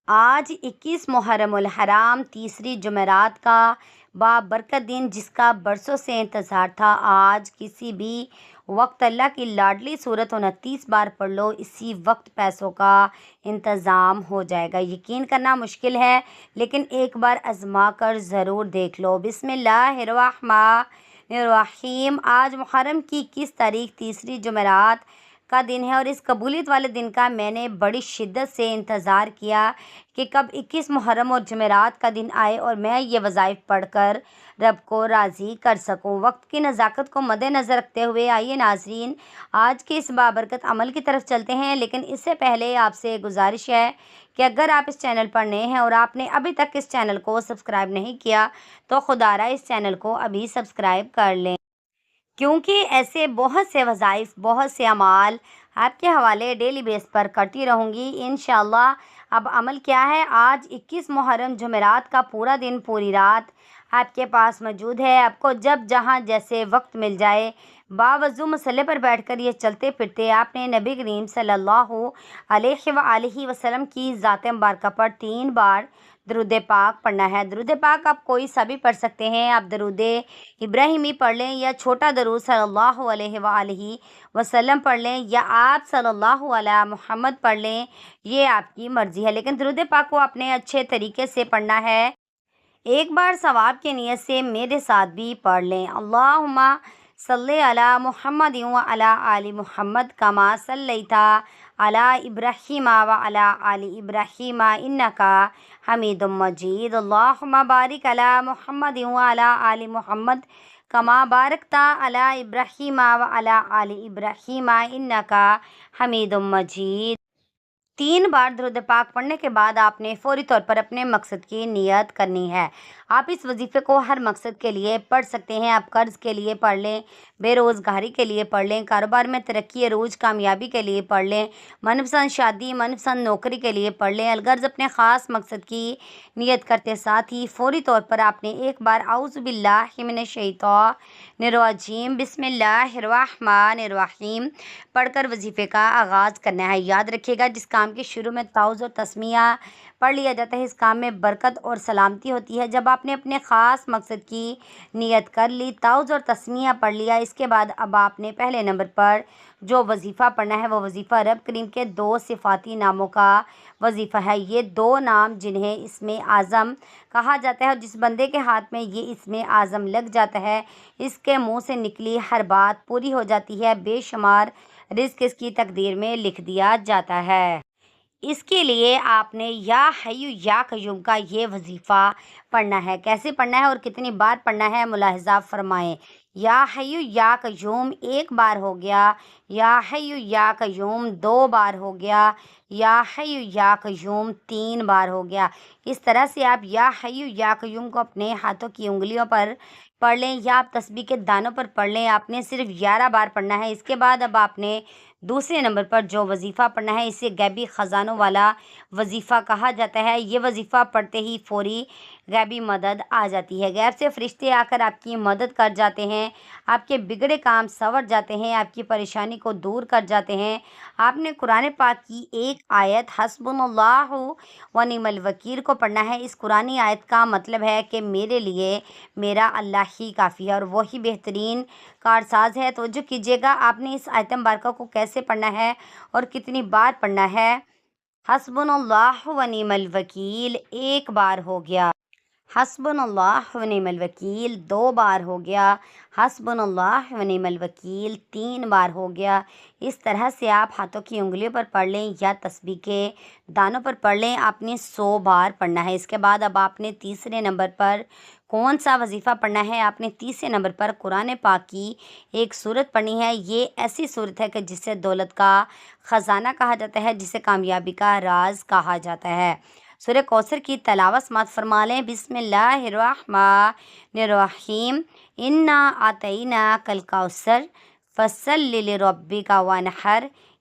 آج 21 محرم الحرام تیسری جمعرات کا بابرکت دن، جس کا برسوں سے انتظار تھا۔ آج کسی بھی وقت اللہ کی لاڈلی صورت 29 بار پڑھ لو، اسی وقت پیسوں کا انتظام ہو جائے گا۔ یقین کرنا مشکل ہے، لیکن ایک بار آزما کر ضرور دیکھ لو۔ بسم اللہ الرحمن الرحیم۔ آج محرم کی 21 تاریخ تیسری جمعرات کا دن ہے، اور اس قبولیت والے دن کا میں نے بڑی شدت سے انتظار کیا کہ کب 21 محرم اور جمعرات کا دن آئے اور میں یہ وظائف پڑھ کر رب کو راضی کر سکوں۔ وقت کی نزاکت کو مد نظر رکھتے ہوئے آئیے ناظرین، آج کے اس بابرکت عمل کی طرف چلتے ہیں، لیکن اس سے پہلے آپ سے گزارش ہے کہ اگر آپ اس چینل پر نئے ہیں اور آپ نے ابھی تک اس چینل کو سبسکرائب نہیں کیا تو خدا را اس چینل کو ابھی سبسکرائب کر لیں، کیونکہ ایسے بہت سے وظائف، بہت سے اعمال آپ کے حوالے ڈیلی بیس پر کرتی رہوں گی انشاءاللہ۔ اب عمل کیا ہے؟ آج 21 محرم جمعرات کا پورا دن، پوری رات آپ کے پاس موجود ہے۔ آپ کو جب جہاں جیسے وقت مل جائے، باوضو مسلح پر بیٹھ کر یہ چلتے پھرتے آپ نے نبی کریم صلی اللہ علیہ وآلہ وسلم کی ذات مبارکہ پر 3 بار درود پاک پڑھنا ہے۔ درود پاک آپ کوئی سا بھی پڑھ سکتے ہیں۔ آپ درود ابراہیمی پڑھ لیں، یا چھوٹا درود صلی اللہ علیہ وآلہ وسلم پڑھ لیں، یا آپ صلی اللہ علیہ محمد پڑھ لیں، یہ آپ کی مرضی ہے، لیکن درود پاک کو اپنے اچھے طریقے سے پڑھنا ہے۔ ایک بار ثواب کی نیت سے میرے ساتھ بھی پڑھ لیں۔ اللہم صلی علی محمد وعلی آل محمد کما صلیت علی ابراہیم وعلی آل ابراہیم انکا حمید مجید۔ اللہم بارک علی محمد وعلی آل محمد کما بارکت علی ابراہیم وعلی آل ابراہیم انکا حمید مجید۔ 3 بار درود پاک پڑھنے کے بعد آپ نے فوری طور پر اپنے مقصد کی نیت کرنی ہے۔ آپ اس وظیفے کو ہر مقصد کے لیے پڑھ سکتے ہیں۔ آپ قرض کے لیے پڑھ لیں، بے روزگاری کے لیے پڑھ لیں، کاروبار میں ترقی عروج کامیابی کے لیے پڑھ لیں، من پسند شادی، من پسند نوکری کے لیے پڑھ لیں۔ الغرض اپنے خاص مقصد کی نیت کرتے ساتھ ہی فوری طور پر آپ نے ایک بار اعوذ باللہ من الشیطان الرجیم بسم اللہ الرحمن الرحیم پڑھ کر وظیفے کا آغاز کرنا ہے۔ یاد رکھیے گا، جس کام کے شروع میں تعوذ اور تسمیہ پڑھ لیا جاتا ہے، اس کام میں برکت اور سلامتی ہوتی ہے۔ جب آپ نے اپنے خاص مقصد کی نیت کر لی، تعوذ اور تسمیہ پڑھ لیا، اس کے بعد اب آپ نے پہلے نمبر پر جو وظیفہ پڑھنا ہے وہ وظیفہ رب کریم کے 2 صفاتی ناموں کا وظیفہ ہے۔ یہ 2 نام جنہیں اسم اعظم کہا جاتا ہے، اور جس بندے کے ہاتھ میں یہ اسم اعظم لگ جاتا ہے، اس کے منہ سے نکلی ہر بات پوری ہو جاتی ہے، بے شمار رزق اس کی تقدیر میں لکھ دیا جاتا ہے۔ اس کے لیے آپ نے یا حیو یا قیوم کا یہ وظیفہ پڑھنا ہے۔ کیسے پڑھنا ہے اور کتنی بار پڑھنا ہے ملاحظہ فرمائیں۔ یا حیو یا قیوم 1 بار ہو گیا، یا حیو یا قیوم 2 بار ہو گیا، یا حیو یا قیوم 3 بار ہو گیا۔ اس طرح سے آپ یا حیو یا قیوم کو اپنے ہاتھوں کی انگلیوں پر پڑھ لیں، یا آپ تسبیح کے دانوں پر پڑھ لیں۔ آپ نے صرف 11 بار پڑھنا ہے۔ اس کے بعد اب آپ نے دوسرے نمبر پر جو وظیفہ پڑھنا ہے، اسے غیبی خزانوں والا وظیفہ کہا جاتا ہے۔ یہ وظیفہ پڑھتے ہی فوری غیبی مدد آ جاتی ہے، غیب سے فرشتے آ کر آپ کی مدد کر جاتے ہیں، آپ کے بگڑے کام سنور جاتے ہیں، آپ کی پریشانی کو دور کر جاتے ہیں۔ آپ نے قرآن پاک کی ایک آیت حسبنا اللہ و نعم الوکیل کو پڑھنا ہے۔ اس قرآنی آیت کا مطلب ہے کہ میرے لیے میرا اللہ ہی کافی ہے اور وہی بہترین کارساز ہے۔ توجہ کیجیے گا، آپ نے اس آیت مبارکہ کو کیسے پڑھنا ہے اور کتنی بار پڑھنا ہے۔ حسبنا اللہ و نعم الوکیل 1 بار ہو گیا، حسبنا اللہ و نعم الوکیل 2 بار ہو گیا، حسبنا اللہ و نعم الوکیل 3 بار ہو گیا۔ اس طرح سے آپ ہاتھوں کی انگلیوں پر پڑھ لیں یا تسبیح کے دانوں پر پڑھ لیں۔ آپ نے 100 بار پڑھنا ہے۔ اس کے بعد اب آپ نے تیسرے نمبر پر کون سا وظیفہ پڑھنا ہے؟ آپ نے تیسرے نمبر پر قرآن پاک کی ایک سورت پڑھنی ہے۔ یہ ایسی سورت ہے کہ جسے دولت کا خزانہ کہا جاتا ہے، جسے کامیابی کا راز کہا جاتا ہے۔ سورہ کوثر کی تلاوت سماعت فرما لیں۔ بسم اللہ الرحمن الرحیم انا اعطیناک الکوثر فصل لربک وانحر